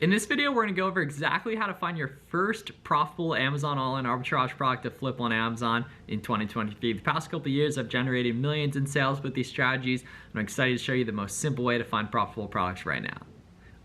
In this video, we're going to go over exactly how to find your first profitable Amazon all-in arbitrage product to flip on Amazon in 2023. The past couple of years, I've generated millions in sales with these strategies, and I'm excited to show you the most simple way to find profitable products right now.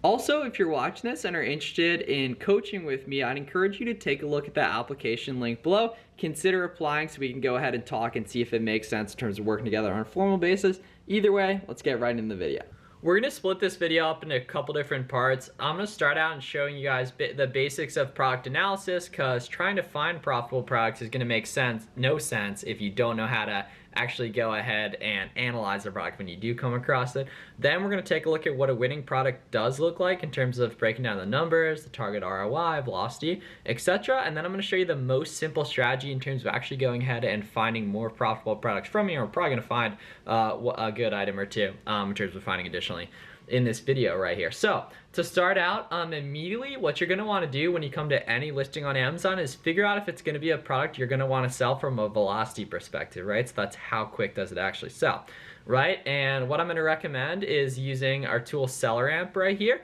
Also, if you're watching this and are interested in coaching with me, I'd encourage you to take a look at that application link below. Consider applying so we can go ahead and talk and see if it makes sense in terms of working together on a formal basis. Either way, let's get right into the video. We're going to split this video up into a couple different parts. I'm going to start out and showing you guys the basics of product analysis, because trying to find profitable products is going to make no sense if you don't know how to actually go ahead and analyze the product when you do come across it. Then we're going to take a look at what a winning product does look like in terms of breaking down the numbers, the target ROI, velocity, etc. And then I'm going to show you the most simple strategy in terms of actually going ahead and finding more profitable products from you. We're probably going to find a good item or two in terms of finding additionally in this video right here. So to start out, immediately what you're going to want to do when you come to any listing on Amazon is figure out if it's going to be a product you're going to want to sell from a velocity perspective, right? So that's how quick does it actually sell, right? And what I'm going to recommend is using our tool SellerAmp right here,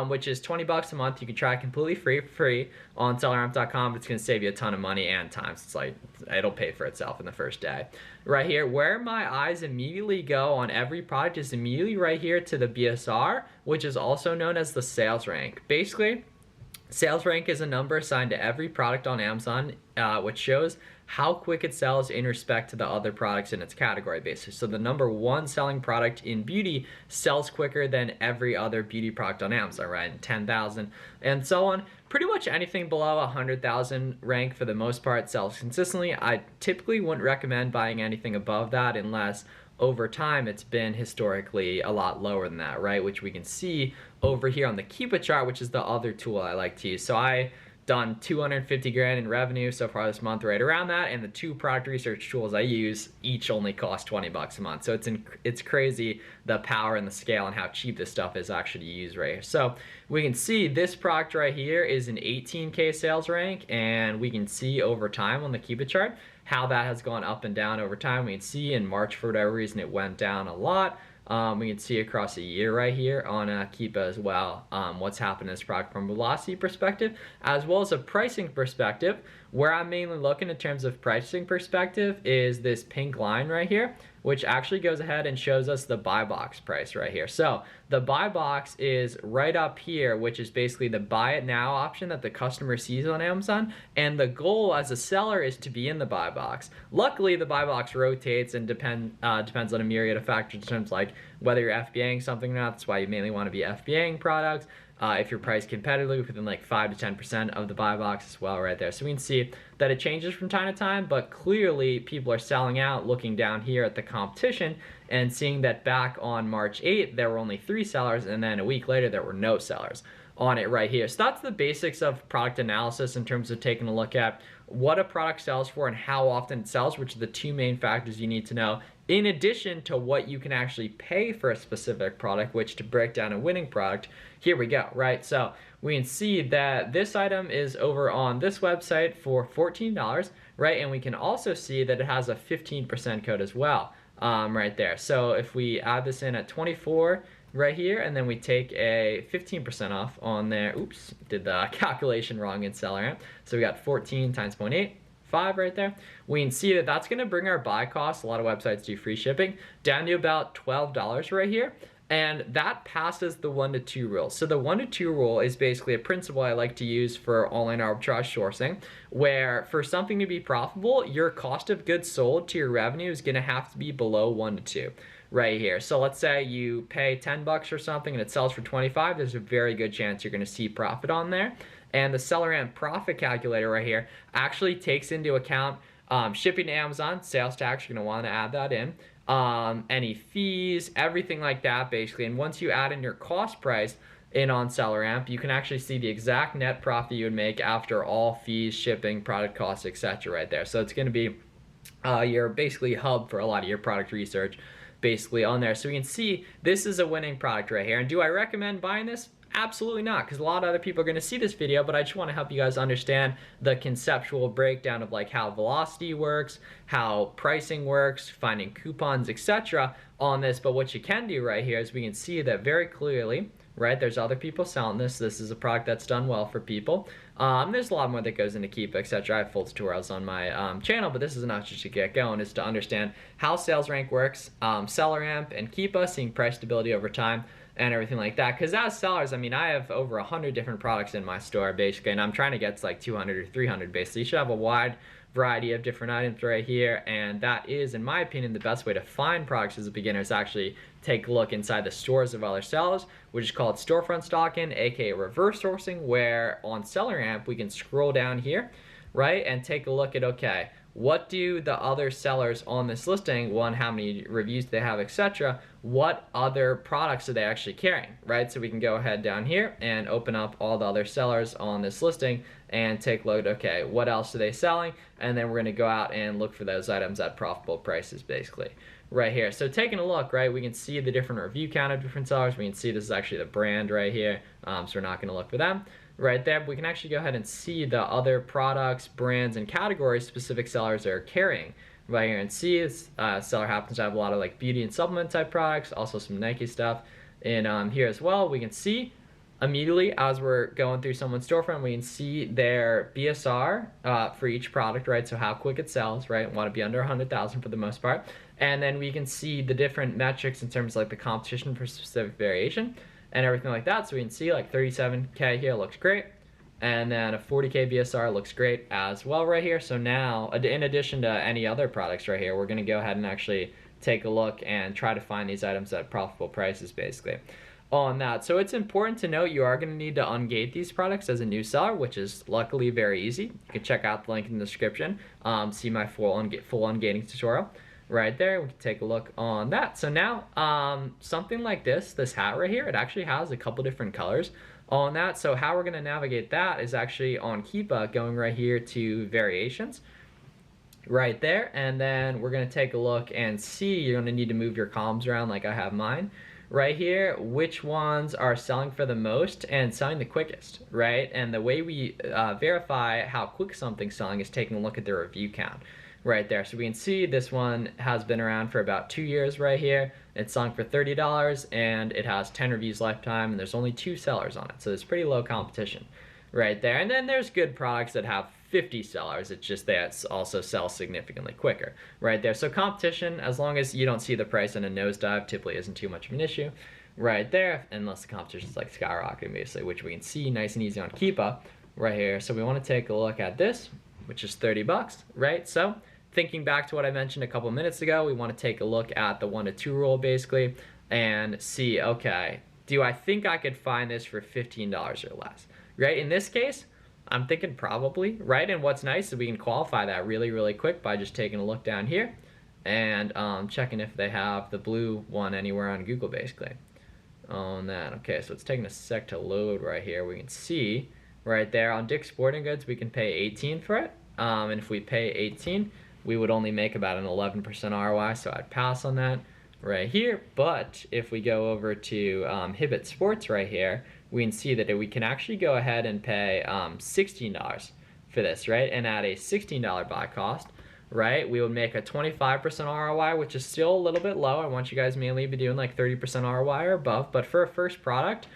which is 20 bucks a month. You can try it completely free on selleramp.com. It's going to save you a ton of money and time. So it's like it'll pay for itself in the first day. Right here, where my eyes immediately go on every product is immediately right here to the BSR, which is also known as the sales rank. Basically, sales rank is a number assigned to every product on Amazon, which shows how quick it sells in respect to the other products in its category basis. So the number one selling product in beauty sells quicker than every other beauty product on Amazon, right? 10,000 and so on. Pretty much anything below 100,000 rank for the most part sells consistently. I typically wouldn't recommend buying anything above that unless over time it's been historically a lot lower than that, right? Which we can see over here on the Keep It chart, which is the other tool I like to use. So I done 250 grand in revenue so far this month, right around that, and the two product research tools I use each only cost 20 bucks a month. So it's crazy the power and the scale and how cheap this stuff is actually to use right here. So we can see this product right here is an 18K sales rank, and we can see over time on the Keep It chart how that has gone up and down over time. We can see in March, for whatever reason, it went down a lot. We can see across a year right here on Keep as well what's happened in this product from a velocity perspective, as well as a pricing perspective. Where I'm mainly looking in terms of pricing perspective is this pink line right here, which actually goes ahead and shows us the buy box price right here. So the buy box is right up here, which is basically the buy it now option that the customer sees on Amazon. And the goal as a seller is to be in the buy box. Luckily, the buy box rotates and depends on a myriad of factors in terms like whether you're FBAing something or not. That's why you mainly want to be FBAing products. If you're priced competitively within like 5 to 10% of the buy box as well right there. So we can see that it changes from time to time, but clearly people are selling out, looking down here at the competition and seeing that back on March 8th, there were only 3 sellers, and then a week later, there were no sellers on it right here. So that's the basics of product analysis in terms of taking a look at what a product sells for and how often it sells, which are the two main factors you need to know, in addition to what you can actually pay for a specific product, which to break down a winning product, here we go, right? So we can see that this item is over on this website for $14, right? And we can also see that it has a 15% code as well, right there. So if we add this in at 24 right here, and then we take a 15% off on there. Oops, did the calculation wrong in SellerAmp. So we got 14 times 0.8. 5 right there. We can see that that's going to bring our buy cost, a lot of websites do free shipping, down to about $12 right here. And that passes the 1 to 2 rule. So the 1 to 2 rule is basically a principle I like to use for online arbitrage sourcing, where for something to be profitable, your cost of goods sold to your revenue is going to have to be below 1 to 2 right here. So let's say you pay 10 bucks or something and it sells for 25, there's a very good chance you're going to see profit on there. And the SellerAmp profit calculator right here actually takes into account shipping to Amazon, sales tax, you're going to want to add that in, any fees, everything like that basically. And once you add in your cost price in on SellerAmp, you can actually see the exact net profit you would make after all fees, shipping, product costs, etc. right there. So it's going to be your basically hub for a lot of your product research basically on there. So we can see this is a winning product right here. And do I recommend buying this? Absolutely not, because a lot of other people are going to see this video, but I just want to help you guys understand the conceptual breakdown of like how velocity works, how pricing works, finding coupons, etc. on this. But what you can do right here is we can see that very clearly right? There's other people selling this. This is a product that's done well for people. There's a lot more that goes into Keepa, etc. I have full tutorials on my channel, but this is enough just to get going, is to understand how sales rank works, seller amp, and Keepa, seeing price stability over time, and everything like that. Because as sellers, I mean, I have over 100 different products in my store, basically, and I'm trying to get to like 200 or 300, basically. You should have a wide variety of different items right here, and that is, in my opinion, the best way to find products as a beginner is actually take a look inside the stores of other sellers, which is called storefront stocking, aka reverse sourcing, where on Seller Amp we can scroll down here, right, and take a look at, okay, what do the other sellers on this listing, one, how many reviews do they have, etc., what other products are they actually carrying, right? So we can go ahead down here and open up all the other sellers on this listing and take a look at, okay, what else are they selling? And then we're gonna go out and look for those items at profitable prices, basically, right here. So taking a look, right, we can see the different review count of different sellers. We can see this is actually the brand right here, so we're not gonna look for them. Right there, but we can actually go ahead and see the other products, brands, and categories specific sellers are carrying right here. And see this seller happens to have a lot of like beauty and supplement type products, also some Nike stuff in here as well. We can see immediately as we're going through someone's storefront, we can see their BSR for each product, right? So how quick it sells, right? Want to be under 100,000 for the most part. And then we can see the different metrics in terms of like the competition for specific variation and everything like that. So we can see like 37K here looks great, and then a 40K BSR looks great as well right here. So now, in addition to any other products right here, we're gonna go ahead and actually take a look and try to find these items at profitable prices, basically, on that. So it's important to note you are gonna need to ungate these products as a new seller, which is luckily very easy. You can check out the link in the description, see my full ungating tutorial. Right there, we can take a look on that. So now, something like this hat right here, it actually has a couple different colors on that. So how we're gonna navigate that is actually on Keepa, going right here to variations, right there. And then we're gonna take a look and see, you're gonna need to move your columns around like I have mine right here, which ones are selling for the most and selling the quickest, right? And the way we verify how quick something's selling is taking a look at the review count. Right there, so we can see this one has been around for about 2 years right here. It's selling for $30 and it has 10 reviews lifetime, and there's only 2 sellers on it, so it's pretty low competition right there. And then there's good products that have 50 sellers, it's just that also sell significantly quicker right there. So competition, as long as you don't see the price in a nosedive, typically isn't too much of an issue right there, unless the competition is like skyrocketing, basically, which we can see nice and easy on Keepa right here. So we want to take a look at this, which is 30 bucks, right? So thinking back to what I mentioned a couple minutes ago, we want to take a look at the 1 to 2 rule, basically, and see, okay, do I think I could find this for $15 or less, right? In this case, I'm thinking probably, right? And what's nice is we can qualify that really, really quick by just taking a look down here and checking if they have the blue one anywhere on Google, basically, on that. Okay, so it's taking a sec to load right here. We can see right there on Dick's Sporting Goods, we can pay 18 for it, and if we pay 18, we would only make about an 11% ROI, so I'd pass on that right here. But if we go over to Hibbett Sports right here, we can see that we can actually go ahead and pay $16 for this, right? And at a $16 buy cost, right, we would make a 25% ROI, which is still a little bit low. I want you guys mainly to be doing like 30% ROI or above, but for a first product,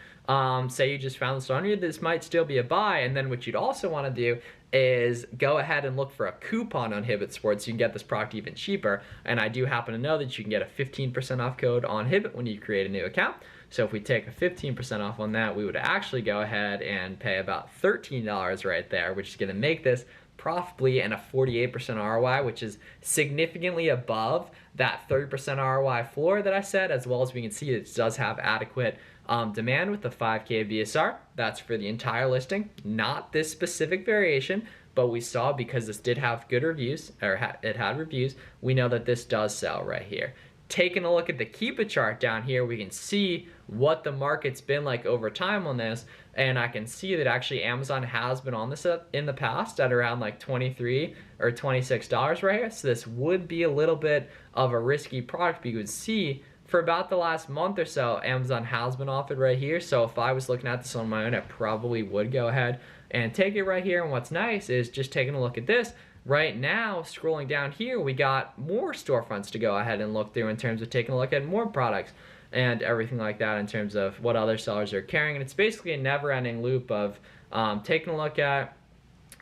say you just found this on you, this might still be a buy. And then what you'd also want to do is go ahead and look for a coupon on Hibbett Sports so you can get this product even cheaper. And I do happen to know that you can get a 15% off code on Hibbett when you create a new account. So if we take a 15% off on that, we would actually go ahead and pay about $13 right there, which is going to make this profitably and a 48% ROI, which is significantly above that 30% ROI floor that I said, as well as we can see it does have adequate demand with the 5K BSR. That's for the entire listing, not this specific variation, but we saw because this did have good reviews, or it had reviews, we know that this does sell right here. Taking a look at the Keepa chart down here, we can see what the market's been like over time on this, and I can see that actually Amazon has been on this in the past at around like $23 or $26 right here. So this would be a little bit of a risky product, but you would see for about the last month or so, Amazon has been offered right here. So if I was looking at this on my own, I probably would go ahead and take it right here. And what's nice is just taking a look at this. Right now, scrolling down here, we got more storefronts to go ahead and look through in terms of taking a look at more products and everything like that in terms of what other sellers are carrying. And it's basically a never-ending loop of taking a look at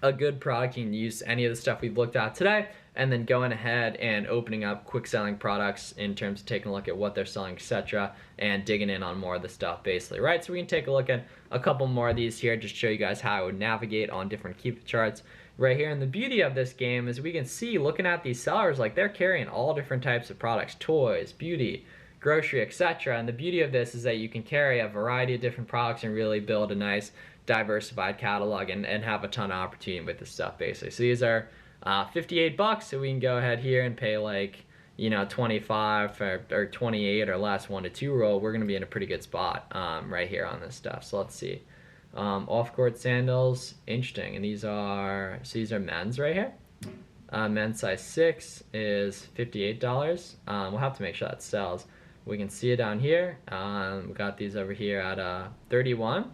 a good product. You can use any of the stuff we've looked at today, and then going ahead and opening up quick selling products in terms of taking a look at what they're selling, etc., and digging in on more of the stuff basically, right? So we can take a look at a couple more of these here, just show you guys how I would navigate on different keep charts right here. And the beauty of this game is we can see, looking at these sellers, like they're carrying all different types of products: toys, beauty, grocery, etc. And the beauty of this is that you can carry a variety of different products and really build a nice diversified catalog and have a ton of opportunity with this stuff basically. So these are $58, so we can go ahead here and pay like, you know, 25 or 28 or less 1 to 2 roll. We're gonna be in a pretty good spot right here on this stuff. So let's see. Off-court sandals, interesting. And these are men's right here. Men's size 6 is $58. We'll have to make sure that sells. We can see it down here. We got these over here at 31.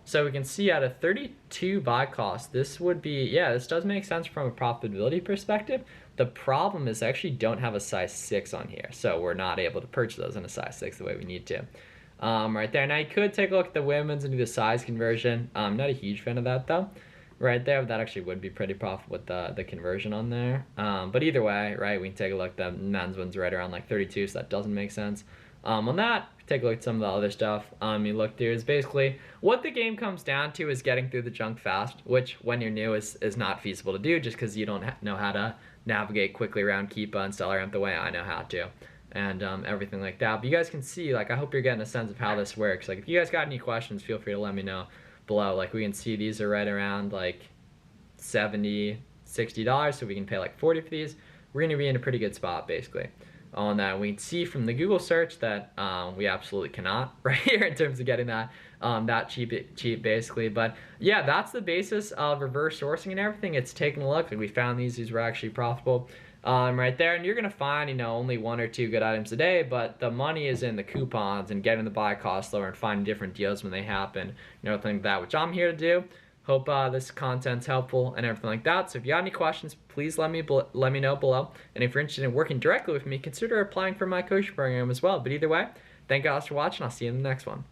So we can see at a 32 buy cost, this would be, yeah, this does make sense from a profitability perspective. The problem is I actually don't have a size 6 on here, so we're not able to purchase those in a size 6 the way we need to. Right there. Now you could take a look at the women's and do the size conversion. I'm not a huge fan of that though. Right there, that actually would be pretty profitable with the conversion on there. But either way, right, we can take a look. The men's one's right around like 32, so that doesn't make sense. On that, take a look at some of the other stuff. You look through is basically what the game comes down to is getting through the junk fast, which when you're new is not feasible to do just because you don't know how to navigate quickly around Keepa and SellerAmp the way I know how to, and everything like that. But you guys can see, like, I hope you're getting a sense of how this works. Like, if you guys got any questions, feel free to let me know below. Like, we can see these are right around like $70-$60, so we can pay like 40 for these. We're gonna be in a pretty good spot basically on that. We can see from the Google search that we absolutely cannot right here in terms of getting that cheap basically. But yeah, that's the basis of reverse sourcing and everything. It's taking a look, and we found these were actually profitable right there. And you're gonna find, you know, only 1 or 2 good items a day, but the money is in the coupons and getting the buy cost lower and finding different deals when they happen, you know, things like that, which I'm here to do. Hope this content's helpful and everything like that. So if you have any questions, please let me know below. And if you're interested in working directly with me, consider applying for my coaching program as well. But either way, thank you guys for watching. I'll see you in the next one.